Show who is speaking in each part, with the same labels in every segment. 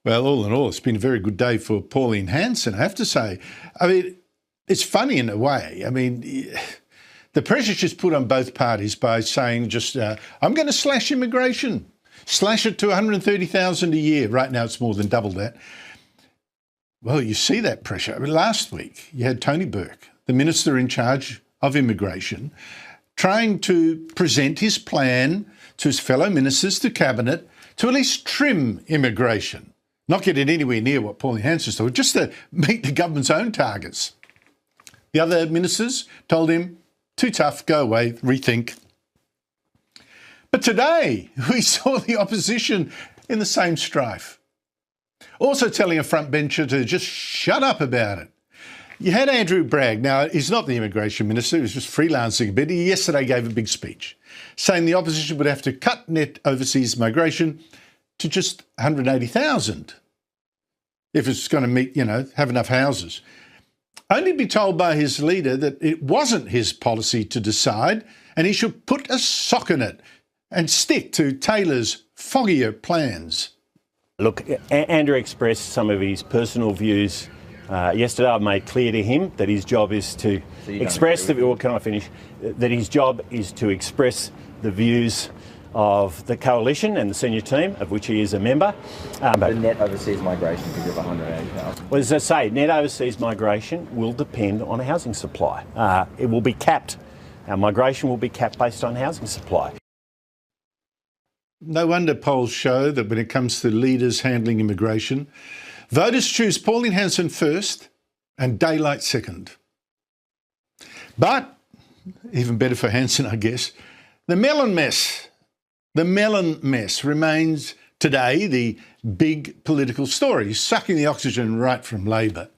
Speaker 1: Well, all in all, it's been a very good day for Pauline Hanson, I have to say. I mean, it's funny in a way. I mean, the pressure she's put on both parties by saying just, I'm going to slash immigration, slash it to 130,000 a year. Right now it's more than double that. Well, you see that pressure. I mean, last week you had Tony Burke, the minister in charge of immigration, trying to present his plan to his fellow ministers, to cabinet, to at least trim immigration. Not get it anywhere near what Pauline Hanson's doing, just to meet the government's own targets. The other ministers told him, too tough, go away, rethink. But today, we saw the opposition in the same strife. Also telling a frontbencher to just shut up about it. You had Andrew Bragg. Now, he's not the immigration minister, he's just freelancing a bit. He yesterday gave a big speech saying the opposition would have to cut net overseas migration to just 180,000 if it's going to meet, have enough houses. Only be told by his leader that it wasn't his policy to decide and he should put a sock in it and stick to Taylor's foggier plans.
Speaker 2: Look, Andrew expressed some of his personal views yesterday. I've made clear to him that his job is to express that his job is to express the views of the coalition and the senior team, of which he is a member.
Speaker 3: The net overseas migration figure of 180,000.
Speaker 2: Well, as I say, net overseas migration will depend on housing supply. It will be capped. Our migration will be capped based on housing supply.
Speaker 1: No wonder polls show that when it comes to leaders handling immigration, voters choose Pauline Hanson first and daylight second. But, even better for Hanson, I guess, the melon mess remains today the big political story, sucking the oxygen right from Labor.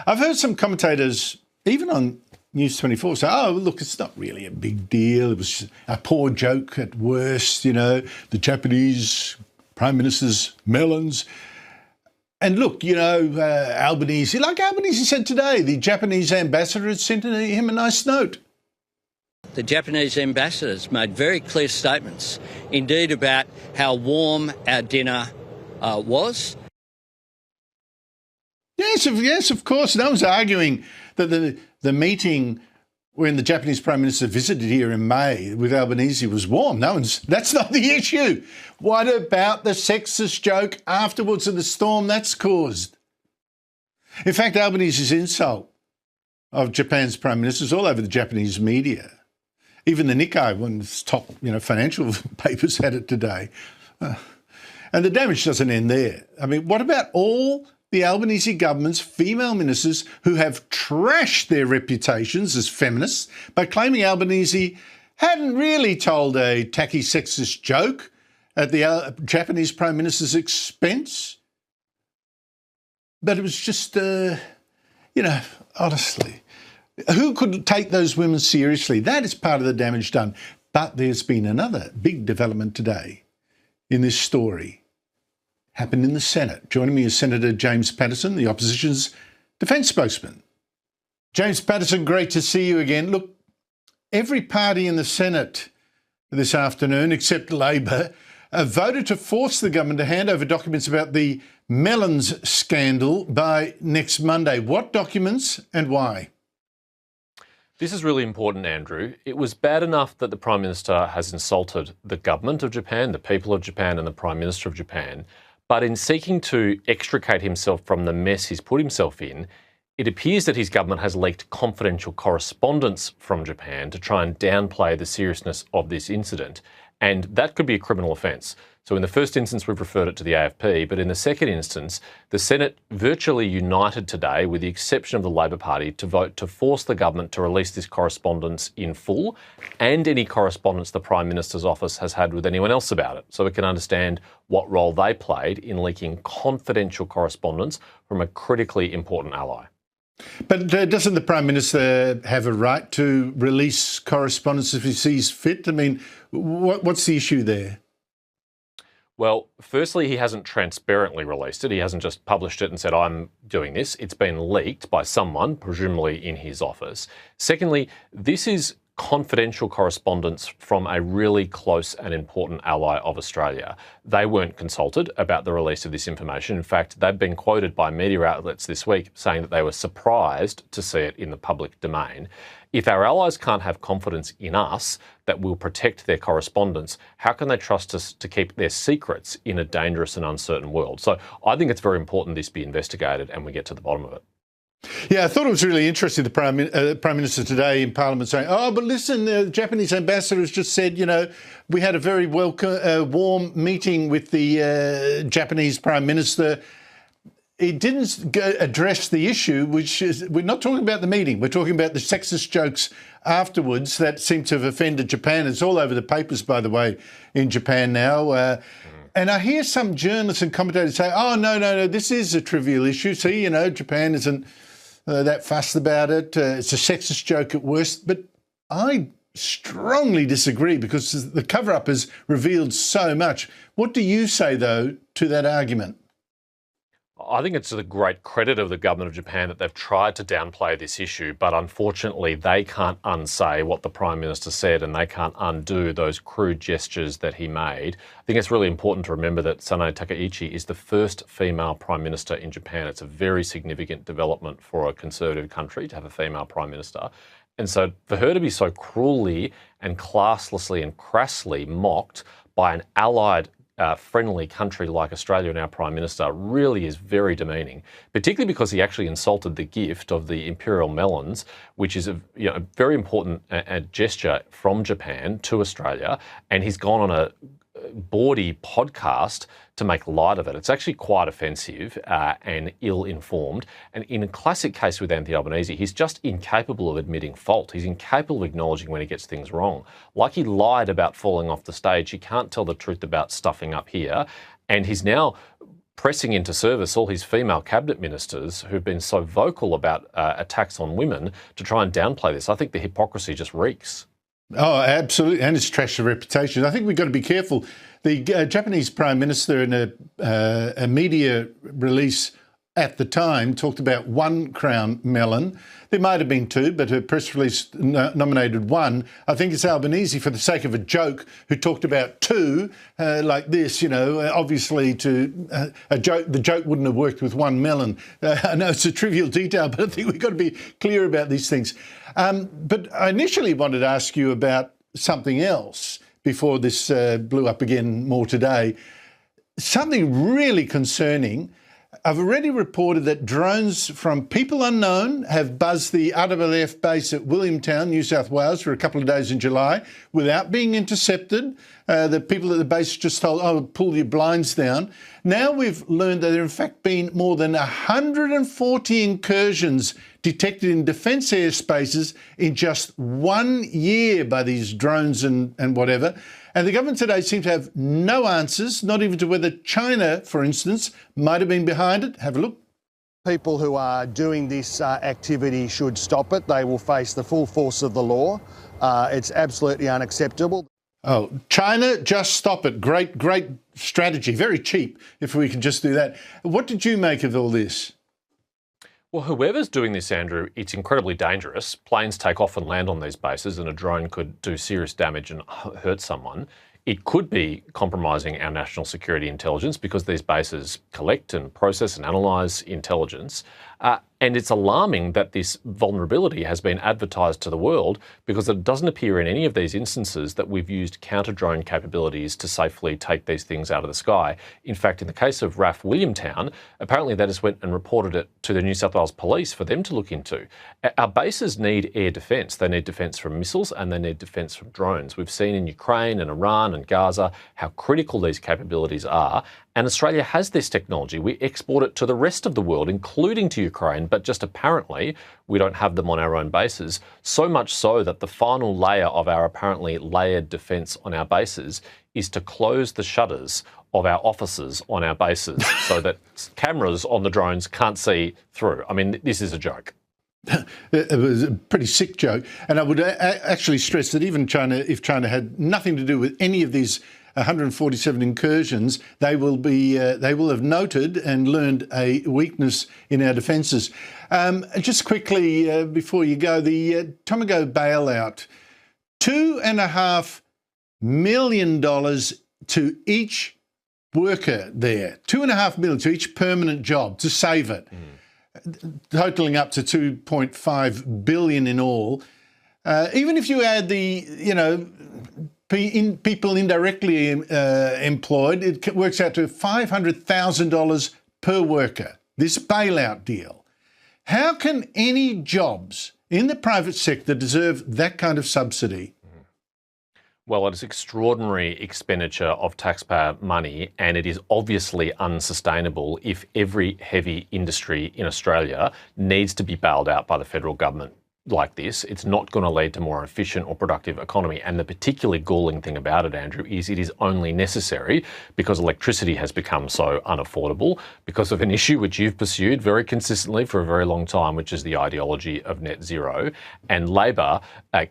Speaker 1: I've heard some commentators, even on News 24, say, oh, look, it's not really a big deal. It was a poor joke at worst, the Japanese Prime Minister's melons. And look, Albanese, like Albanese said today, the Japanese ambassador had sent him a nice note.
Speaker 4: The Japanese ambassadors made very clear statements, indeed, about how warm our dinner was.
Speaker 1: Yes, of course. No one's arguing that the meeting when the Japanese Prime Minister visited here in May with Albanese was warm. That's not the issue. What about the sexist joke afterwards and the storm that's caused? In fact, Albanese's insult of Japan's Prime Minister is all over the Japanese media. Even the Nikkei, one of its top financial papers, had it today. And the damage doesn't end there. I mean, what about all the Albanese government's female ministers who have trashed their reputations as feminists by claiming Albanese hadn't really told a tacky sexist joke at the Japanese Prime Minister's expense? But it was just, honestly, who could take those women seriously? That is part of the damage done. But there's been another big development today in this story. Happened in the Senate. Joining me is Senator James Paterson, the opposition's defence spokesman. James Paterson, great to see you again. Look, every party in the Senate this afternoon, except Labor, voted to force the government to hand over documents about the melons scandal by next Monday. What documents and why?
Speaker 5: This is really important, Andrew. It was bad enough that the Prime Minister has insulted the government of Japan, the people of Japan and the Prime Minister of Japan. But in seeking to extricate himself from the mess he's put himself in, it appears that his government has leaked confidential correspondence from Japan to try and downplay the seriousness of this incident. And that could be a criminal offence. So in the first instance, we've referred it to the AFP, but in the second instance, the Senate virtually united today, with the exception of the Labor Party, to vote to force the government to release this correspondence in full and any correspondence the Prime Minister's office has had with anyone else about it, so we can understand what role they played in leaking confidential correspondence from a critically important ally.
Speaker 1: But doesn't the Prime Minister have a right to release correspondence if he sees fit? I mean, what's the issue there?
Speaker 5: Well, firstly, he hasn't transparently released it. He hasn't just published it and said, I'm doing this. It's been leaked by someone, presumably in his office. Secondly, this is confidential correspondence from a really close and important ally of Australia. They weren't consulted about the release of this information. In fact, they've been quoted by media outlets this week saying that they were surprised to see it in the public domain. If our allies can't have confidence in us that we'll protect their correspondence, how can they trust us to keep their secrets in a dangerous and uncertain world? So I think it's very important this be investigated and we get to the bottom of it.
Speaker 1: Yeah, I thought it was really interesting, the Prime Minister today in Parliament saying, oh, but listen, the Japanese ambassador has just said, you know, we had a very warm meeting with the Japanese Prime Minister. He didn't address the issue, which is, we're not talking about the meeting, we're talking about the sexist jokes afterwards that seem to have offended Japan. It's all over the papers, by the way, in Japan now. And I hear some journalists and commentators say, oh, no, this is a trivial issue. See, you know, Japan isn't that fussed about it. It's a sexist joke at worst. But I strongly disagree because the cover-up has revealed so much. What do you say, though, to that argument?
Speaker 5: I think it's to the great credit of the government of Japan that they've tried to downplay this issue, but unfortunately they can't unsay what the Prime Minister said and they can't undo those crude gestures that he made. I think it's really important to remember that Sanae Takaichi is the first female Prime Minister in Japan. It's a very significant development for a conservative country to have a female Prime Minister. And so for her to be so cruelly and classlessly and crassly mocked by an allied friendly country like Australia and our Prime Minister really is very demeaning, particularly because he actually insulted the gift of the imperial melons, which is a very important gesture from Japan to Australia, and he's gone on a bawdy podcast to make light of it. It's actually quite offensive and ill-informed. And in a classic case with Anthony Albanese, he's just incapable of admitting fault. He's incapable of acknowledging when he gets things wrong. Like he lied about falling off the stage, he can't tell the truth about stuffing up here. And he's now pressing into service all his female cabinet ministers who've been so vocal about attacks on women to try and downplay this. I think the hypocrisy just reeks.
Speaker 1: Oh, absolutely. And it's trashed the reputation. I think we've got to be careful. The Japanese Prime Minister in a media release at the time talked about 1 crown melon. There might have been 2, but her press release nominated 1. I think it's Albanese, for the sake of a joke, who talked about 2 like this, you know, obviously the joke wouldn't have worked with 1 melon. I know it's a trivial detail, but I think we've got to be clear about these things. But I initially wanted to ask you about something else before this blew up again more today. Something really concerning. I've already reported that drones from people unknown have buzzed the RAAF base at Williamtown, New South Wales, for a couple of days in July without being intercepted. The people at the base just told, oh, pull your blinds down. Now we've learned that there have in fact been more than 140 incursions detected in defence airspaces in just 1 year by these drones and whatever. And the government today seems to have no answers, not even to whether China, for instance, might have been behind it. Have a look.
Speaker 6: People who are doing this activity should stop it. They will face the full force of the law. It's absolutely unacceptable.
Speaker 1: Oh, China, just stop it. Great strategy. Very cheap, if we can just do that. What did you make of all this?
Speaker 5: Well, whoever's doing this, Andrew, it's incredibly dangerous. Planes take off and land on these bases and a drone could do serious damage and hurt someone. It could be compromising our national security intelligence because these bases collect and process and analyse intelligence. And it's alarming that this vulnerability has been advertised to the world because it doesn't appear in any of these instances that we've used counter-drone capabilities to safely take these things out of the sky. In fact, in the case of RAF Williamtown, apparently they just went and reported it to the New South Wales Police for them to look into. Our bases need air defence. They need defence from missiles and they need defence from drones. We've seen in Ukraine and Iran and Gaza how critical these capabilities are. And Australia has this technology. We export it to the rest of the world, including to Ukraine, but just apparently we don't have them on our own bases. So much so that the final layer of our apparently layered defence on our bases is to close the shutters of our offices on our bases so that cameras on the drones can't see through. I mean, this is a joke.
Speaker 1: It was a pretty sick joke. And I would actually stress that even China, if China had nothing to do with any of these 147 incursions, they will have noted and learned a weakness in our defences. Just quickly, before you go, the Tomago bailout. $2.5 million to each worker there. $2.5 million to each permanent job to save it, totaling up to $2.5 billion in all. Even if you add the, people indirectly employed, it works out to $500,000 per worker, this bailout deal. How can any jobs in the private sector deserve that kind of subsidy?
Speaker 5: Well, it is extraordinary expenditure of taxpayer money, and it is obviously unsustainable if every heavy industry in Australia needs to be bailed out by the federal government like this. It's not going to lead to more efficient or productive economy. And the particularly galling thing about it, Andrew, is it is only necessary because electricity has become so unaffordable because of an issue which you've pursued very consistently for a very long time, which is the ideology of net zero. And Labor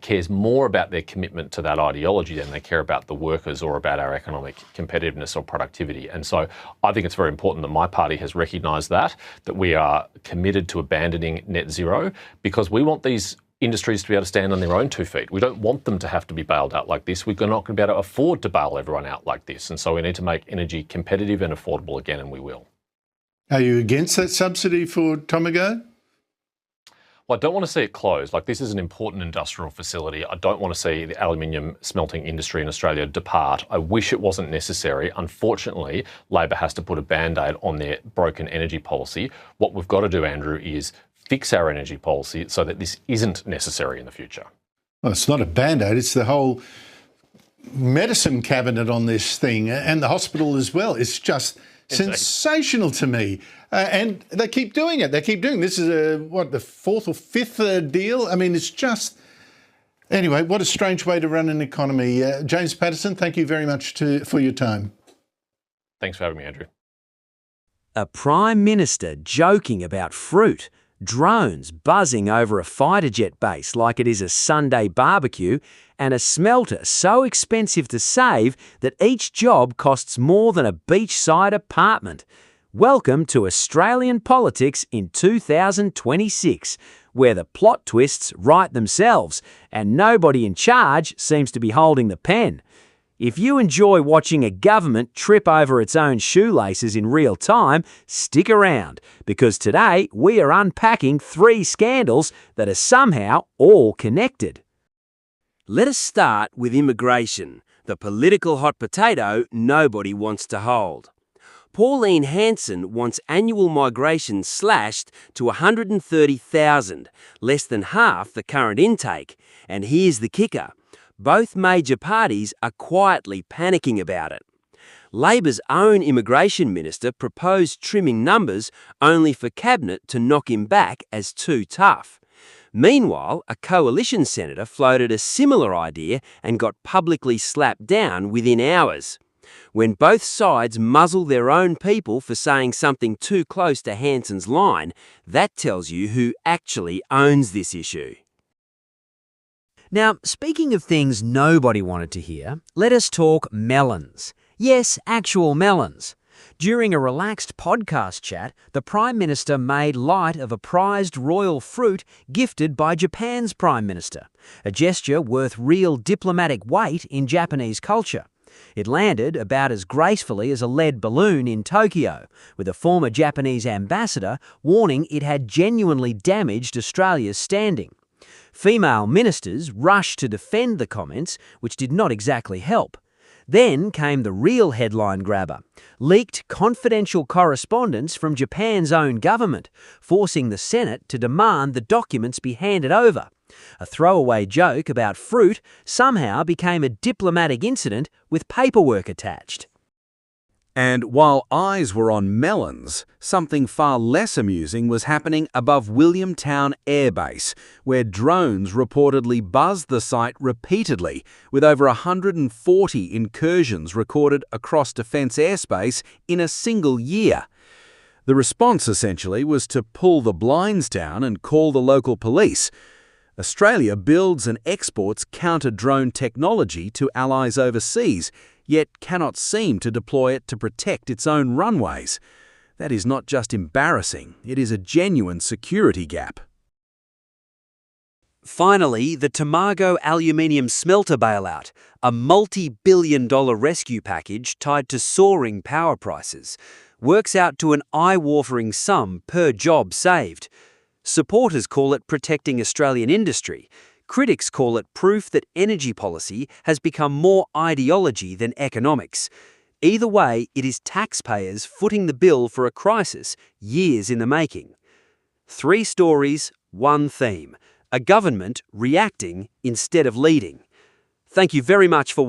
Speaker 5: cares more about their commitment to that ideology than they care about the workers or about our economic competitiveness or productivity. And so I think it's very important that my party has recognised that we are committed to abandoning net zero, because we want these industries to be able to stand on their own 2 feet. We don't want them to have to be bailed out like this. We're not going to be able to afford to bail everyone out like this. And so we need to make energy competitive and affordable again, and we will.
Speaker 1: Are you against that subsidy for Tomago?
Speaker 5: Well, I don't want to see it closed. Like, this is an important industrial facility. I don't want to see the aluminium smelting industry in Australia depart. I wish it wasn't necessary. Unfortunately, Labor has to put a Band-Aid on their broken energy policy. What we've got to do, Andrew, is fix our energy policy so that this isn't necessary in the future.
Speaker 1: Well, it's not a Band-Aid, it's the whole medicine cabinet on this thing, and the hospital as well. It's just sensational to me. And they keep doing it. They keep doing this. Is the fourth or fifth deal? I mean, it's just... Anyway, what a strange way to run an economy. James Patterson, thank you very much for your time.
Speaker 5: Thanks for having me, Andrew.
Speaker 7: A Prime Minister joking about fruit, drones buzzing over a fighter jet base like it is a Sunday barbecue, and a smelter so expensive to save that each job costs more than a beachside apartment. Welcome to Australian politics in 2026, where the plot twists write themselves and nobody in charge seems to be holding the pen. If you enjoy watching a government trip over its own shoelaces in real time, stick around, because today we are unpacking 3 scandals that are somehow all connected. Let us start with immigration, the political hot potato nobody wants to hold. Pauline Hanson wants annual migration slashed to 130,000, less than half the current intake. And here's the kicker. Both major parties are quietly panicking about it. Labor's own immigration minister proposed trimming numbers only for Cabinet to knock him back as too tough. Meanwhile, a coalition senator floated a similar idea and got publicly slapped down within hours. When both sides muzzle their own people for saying something too close to Hanson's line, that tells you who actually owns this issue.
Speaker 8: Now, speaking of things nobody wanted to hear, let us talk melons. Yes, actual melons. During a relaxed podcast chat, the Prime Minister made light of a prized royal fruit gifted by Japan's Prime Minister, a gesture worth real diplomatic weight in Japanese culture. It landed about as gracefully as a lead balloon in Tokyo, with a former Japanese ambassador warning it had genuinely damaged Australia's standing. Female ministers rushed to defend the comments, which did not exactly help. Then came the real headline grabber, leaked confidential correspondence from Japan's own government, forcing the Senate to demand the documents be handed over. A throwaway joke about fruit somehow became a diplomatic incident with paperwork attached.
Speaker 9: And while eyes were on melons, something far less amusing was happening above Williamtown Air Base, where drones reportedly buzzed the site repeatedly, with over 140 incursions recorded across defence airspace in a single year. The response essentially was to pull the blinds down and call the local police. Australia builds and exports counter-drone technology to allies overseas, yet cannot seem to deploy it to protect its own runways. That is not just embarrassing, it is a genuine security gap.
Speaker 7: Finally, the Tomago aluminium smelter bailout, a multi-billion-dollar rescue package tied to soaring power prices, works out to an eye-watering sum per job saved. Supporters call it protecting Australian industry. Critics call it proof that energy policy has become more ideology than economics. Either way, it is taxpayers footing the bill for a crisis years in the making. 3 stories, 1 theme. A government reacting instead of leading. Thank you very much for watching.